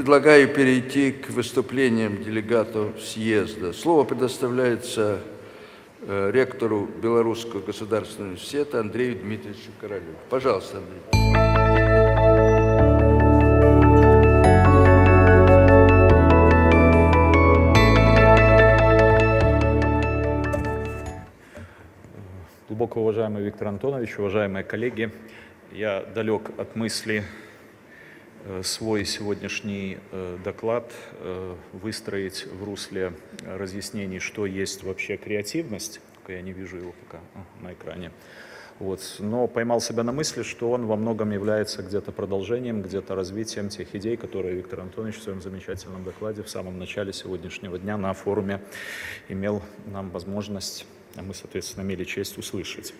предлагаю перейти к выступлениям делегатов съезда. Слово предоставляется ректору Белорусского государственного университета Андрею Дмитриевичу Королеву. Пожалуйста, Андрей. Глубоко уважаемый Виктор Антонович, уважаемые коллеги, я далек от мысли свой сегодняшний доклад выстроить в русле разъяснений, что есть вообще креативность. Только я не вижу его пока на экране. Вот. Но поймал себя на мысли, что он во многом является где-то продолжением, где-то развитием тех идей, которые Виктор Антонович в своем замечательном докладе в самом начале сегодняшнего дня на форуме имел нам возможность, а мы, соответственно, имели честь услышать.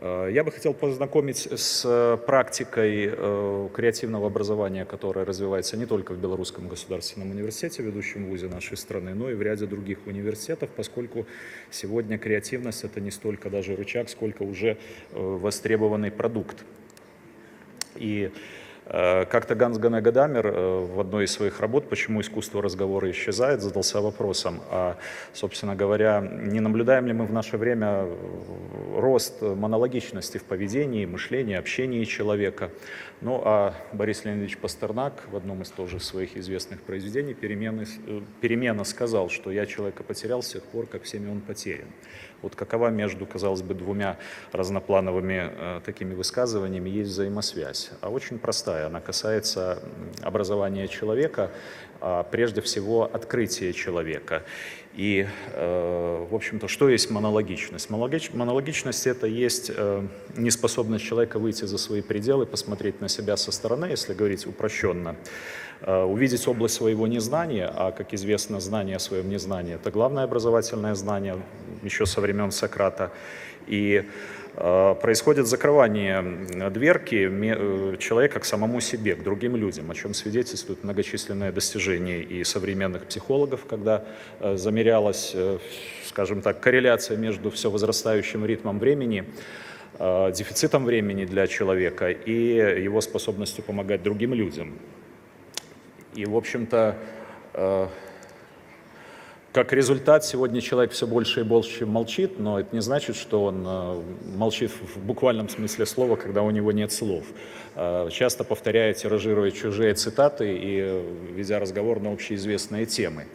Я бы хотел познакомить с практикой креативного образования, которая развивается не только в Белорусском государственном университете, ведущем вузе нашей страны, но и в ряде других университетов, поскольку сегодня креативность — это не столько даже рычаг, сколько уже востребованный продукт. И как-то Ганс Ганегадамер в одной из своих работ «Почему искусство разговора исчезает» задался вопросом, собственно говоря, не наблюдаем ли мы в наше время рост монологичности в поведении, мышлении, общении человека. Ну а Борис Леонидович Пастернак в одном из тоже своих известных произведений «Перемена» сказал, что «я человека потерял с тех пор, как всеми он потерян». Вот какова между, казалось бы, двумя разноплановыми такими высказываниями есть взаимосвязь? А очень простая. Она касается образования человека, прежде всего открытия человека. И, в общем-то, что есть монологичность? Монологичность — это есть неспособность человека выйти за свои пределы, посмотреть на себя со стороны, если говорить упрощенно, увидеть область своего незнания, а, как известно, знание о своем незнании — это главное образовательное знание еще со времен Сократа. И происходит закрывание дверки человека к самому себе, к другим людям, о чем свидетельствуют многочисленные достижения и современных психологов, когда замерялась, скажем так, корреляция между все возрастающим ритмом времени, дефицитом времени для человека и его способностью помогать другим людям. И, в общем-то, как результат, сегодня человек все больше и больше молчит, но это не значит, что он молчит в буквальном смысле слова, когда у него нет слов. Часто повторяя, тиражируя чужие цитаты и ведя разговор на общеизвестные темы.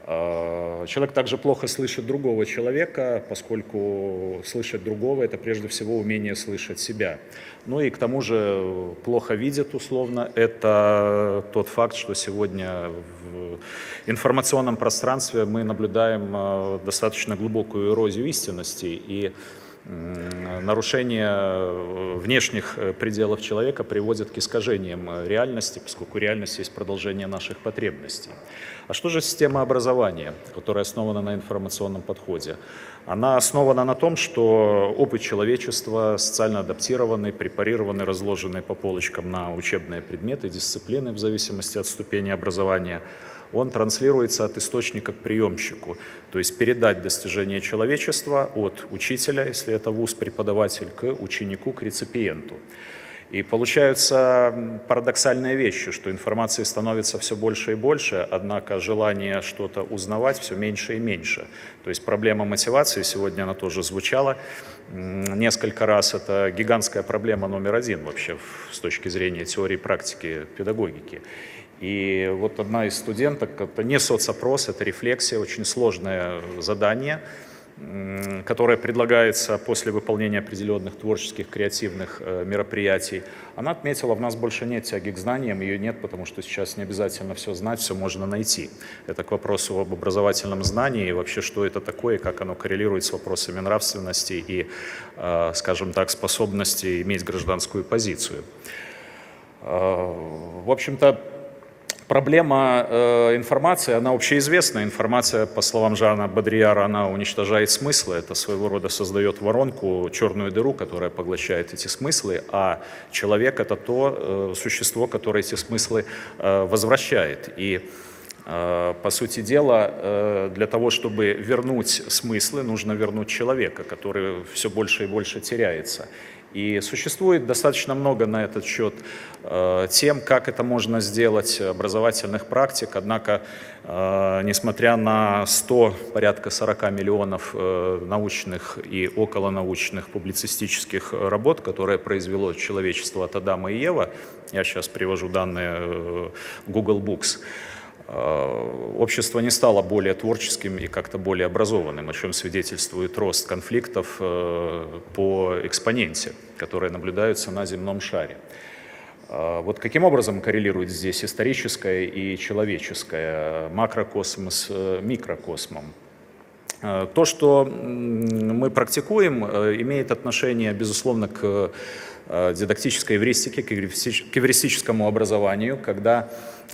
Человек также плохо слышит другого человека, поскольку слышать другого — это прежде всего умение слышать себя. Ну и к тому же плохо видит, условно. Это тот факт, что сегодня в информационном пространстве мы наблюдаем достаточно глубокую эрозию истинности, и нарушение внешних пределов человека приводит к искажениям реальности, поскольку реальность есть продолжение наших потребностей. А что же система образования, которая основана на информационном подходе? Она основана на том, что опыт человечества, социально адаптированный, препарированный, разложенный по полочкам на учебные предметы, дисциплины в зависимости от ступени образования, он транслируется от источника к приемщику, то есть передать достижения человечества от учителя, если это вуз, преподаватель, к ученику, к реципиенту. И получаются парадоксальные вещи, что информации становится все больше и больше, однако желание что-то узнавать все меньше и меньше. То есть проблема мотивации, сегодня она тоже звучала несколько раз, это гигантская проблема номер один вообще с точки зрения теории и практики педагогики. И вот одна из студенток, это не соцопрос, это рефлексия, очень сложное задание, которое предлагается после выполнения определенных творческих, креативных мероприятий. Она отметила, в нас больше нет тяги к знаниям, ее нет, потому что сейчас не обязательно все знать, все можно найти. Это к вопросу об образовательном знании, и вообще, что это такое, и как оно коррелирует с вопросами нравственности и, скажем так, способности иметь гражданскую позицию. В общем-то, проблема информации, она общеизвестна. Информация, по словам Жана Бодрияра, она уничтожает смыслы. Это своего рода создает воронку, черную дыру, которая поглощает эти смыслы. А человек — это то существо, которое эти смыслы возвращает. И По сути дела, для того, чтобы вернуть смыслы, нужно вернуть человека, который все больше и больше теряется. И существует достаточно много на этот счет тем, как это можно сделать, образовательных практик. Однако, несмотря на порядка 40 миллионов научных и околонаучных публицистических работ, которые произвело человечество от Адама и Евы, я сейчас привожу данные Google Books, общество не стало более творческим и как-то более образованным, о чем свидетельствует рост конфликтов по экспоненте, которые наблюдаются на земном шаре. Вот каким образом коррелирует здесь историческое и человеческое, макрокосм с микрокосмом? То, что мы практикуем, имеет отношение, безусловно, к дидактической эвристике, к эвристическому образованию, когда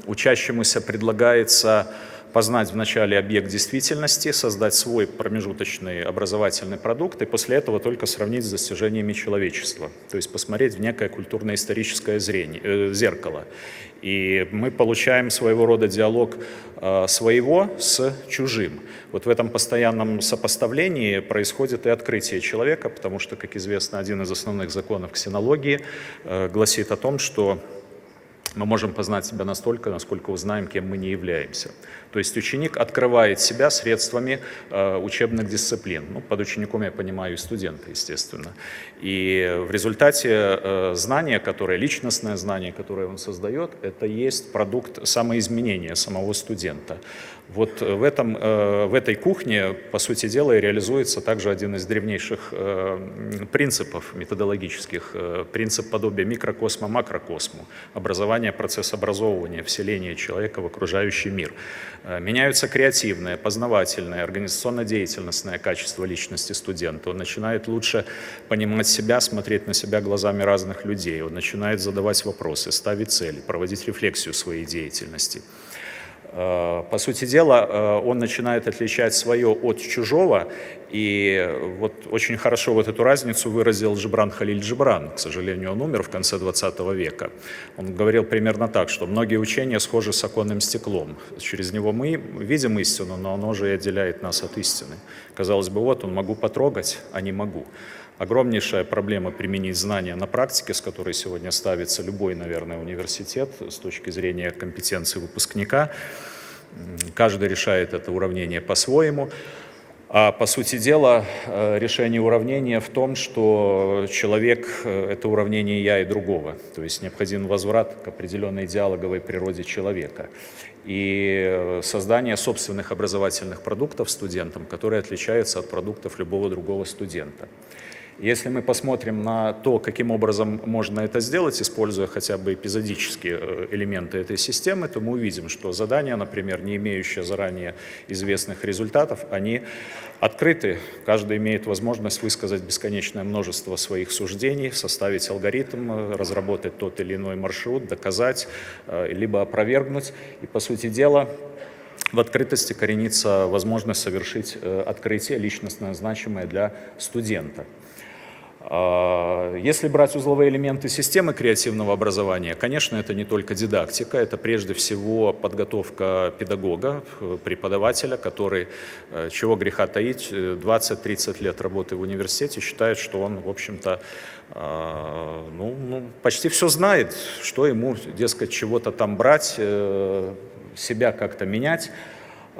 учащемуся предлагается познать вначале объект действительности, создать свой промежуточный образовательный продукт и после этого только сравнить с достижениями человечества, то есть посмотреть в некое культурно-историческое зеркало. И мы получаем своего рода диалог своего с чужим. Вот в этом постоянном сопоставлении происходит и открытие человека, потому что, как известно, один из основных законов ксенологии гласит о том, что мы можем познать себя настолько, насколько узнаем, кем мы не являемся. То есть ученик открывает себя средствами учебных дисциплин. Ну, под учеником я понимаю и студента, естественно. И в результате личностное знание, которое он создает, это есть продукт самоизменения самого студента. Вот в этой кухне, по сути дела, и реализуется также один из древнейших принципов методологических, принцип подобия микрокосма макрокосму, образование, процесс образовывания, вселения человека в окружающий мир. Меняются креативное, познавательное, организационно-деятельностное качество личности студента. Он начинает лучше понимать себя, смотреть на себя глазами разных людей. Он начинает задавать вопросы, ставить цели, проводить рефлексию своей деятельности. По сути дела, он начинает отличать свое от чужого, и вот очень хорошо вот эту разницу выразил Джибран Халиль Джибран. К сожалению, он умер в конце 20 века. Он говорил примерно так, что многие учения схожи с оконным стеклом. Через него мы видим истину, но оно же и отделяет нас от истины. Казалось бы, вот он, могу потрогать, а не могу. Огромнейшая проблема применить знания на практике, с которой сегодня ставится любой, наверное, университет с точки зрения компетенции выпускника. Каждый решает это уравнение по-своему. А по сути дела, решение уравнения в том, что человек — это уравнение «я» и другого. То есть необходим возврат к определенной диалоговой природе человека. И создание собственных образовательных продуктов студентам, которые отличаются от продуктов любого другого студента. Если мы посмотрим на то, каким образом можно это сделать, используя хотя бы эпизодические элементы этой системы, то мы увидим, что задания, например, не имеющие заранее известных результатов, они открыты. Каждый имеет возможность высказать бесконечное множество своих суждений, составить алгоритм, разработать тот или иной маршрут, доказать, либо опровергнуть. И, по сути дела, в открытости коренится возможность совершить открытие, личностно значимое для студента. Если брать узловые элементы системы креативного образования, конечно, это не только дидактика, это прежде всего подготовка педагога, преподавателя, который, чего греха таить, 20-30 лет работы в университете, считает, что он, в общем-то, почти все знает, что ему, дескать, чего-то там брать, себя как-то менять.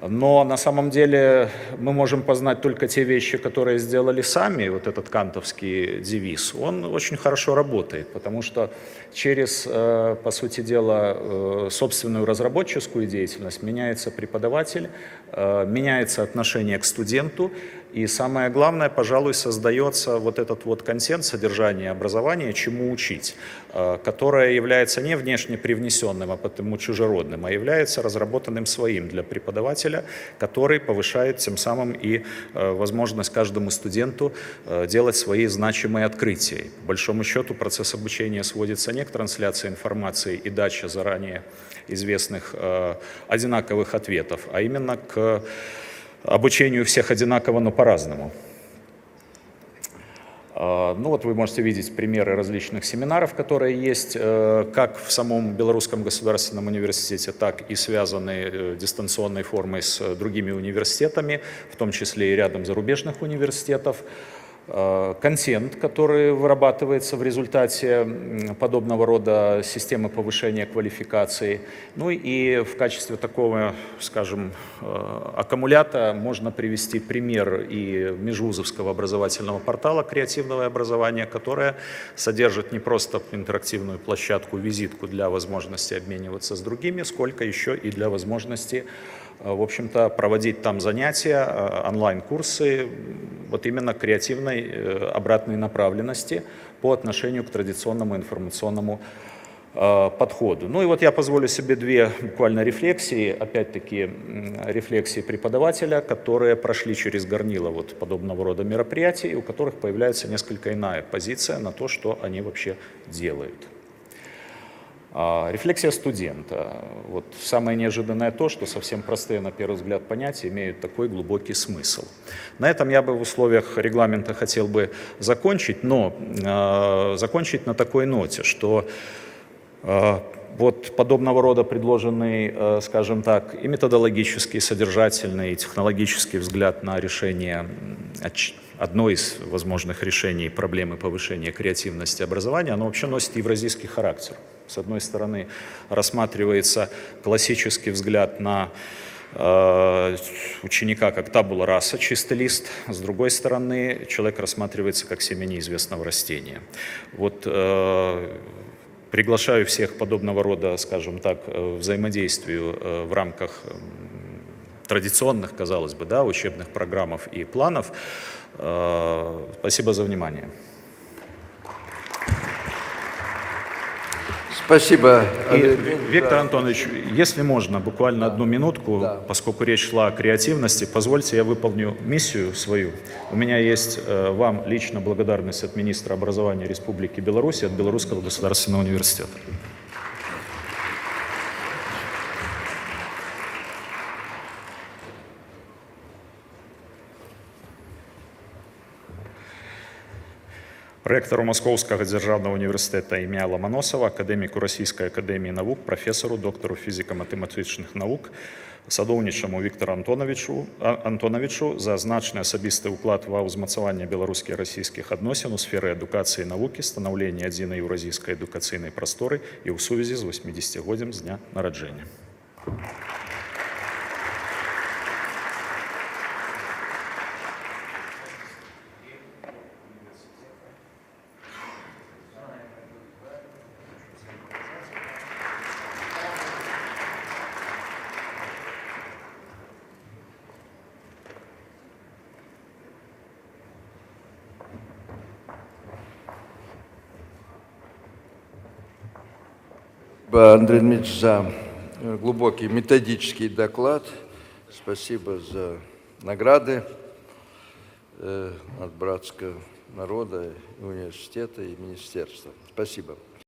Но на самом деле мы можем познать только те вещи, которые сделали сами. Вот этот кантовский девиз, он очень хорошо работает, потому что через, по сути дела, собственную разработческую деятельность меняется преподаватель, меняется отношение к студенту, и самое главное, пожалуй, создается вот этот вот консенс содержания образования, чему учить, которое является не внешне привнесенным, а потому чужеродным, а является разработанным своим для преподавателя, который повышает тем самым и возможность каждому студенту делать свои значимые открытия. По большому счету процесс обучения сводится не к трансляции информации и даче заранее известных одинаковых ответов, а именно к обучению всех одинаково, но по-разному. Ну вот вы можете видеть примеры различных семинаров, которые есть как в самом Белорусском государственном университете, так и связанные дистанционной формой с другими университетами, в том числе и рядом зарубежных университетов. Контент, который вырабатывается в результате подобного рода системы повышения квалификации. Ну и в качестве такого, скажем, аккумулятора можно привести пример и межвузовского образовательного портала «Креативное образование», которое содержит не просто интерактивную площадку, визитку для возможности обмениваться с другими, сколько еще и для возможности, в общем-то, проводить там занятия, онлайн-курсы, вот именно креативной обратной направленности по отношению к традиционному информационному подходу. Ну и вот я позволю себе две буквально рефлексии, опять-таки рефлексии преподавателя, которые прошли через горнило вот подобного рода мероприятий, у которых появляется несколько иная позиция на то, что они вообще делают. Рефлексия студента. Вот самое неожиданное то, что совсем простые на первый взгляд понятия имеют такой глубокий смысл. На этом я бы в условиях регламента хотел бы закончить, но закончить на такой ноте, что вот подобного рода предложенный, скажем так, и методологический, и содержательный, и технологический взгляд на решение одной из возможных решений проблемы повышения креативности образования, оно вообще носит евразийский характер. С одной стороны, рассматривается классический взгляд на ученика как табула раса, чистый лист, с другой стороны, человек рассматривается как семя неизвестного растения. Вот приглашаю всех подобного рода, скажем так, взаимодействию в рамках традиционных, казалось бы, да, учебных программов и планов. Спасибо за внимание. Спасибо, Андрей. Виктор Антонович, если можно, буквально одну минутку, поскольку речь шла о креативности, позвольте я выполню миссию свою. У меня есть вам лично благодарность от министра образования Республики Беларусь, от Белорусского государственного университета. Ректору Московского державного университета ім'я Ломоносова, академіку Російської академії наук, професору, доктору фізико-математичних наук, садовничому Віктору Антоновичу за значний особистий уклад в узмацування білорусько-російських відносин у сфері едукації і науки, становлення єдиної євразійської едукаційної простори і у сувязі з 80-годдям з дня народження. Спасибо, Андрей Дмитриевич, за глубокий методический доклад. Спасибо за награды от братского народа, университета и министерства. Спасибо.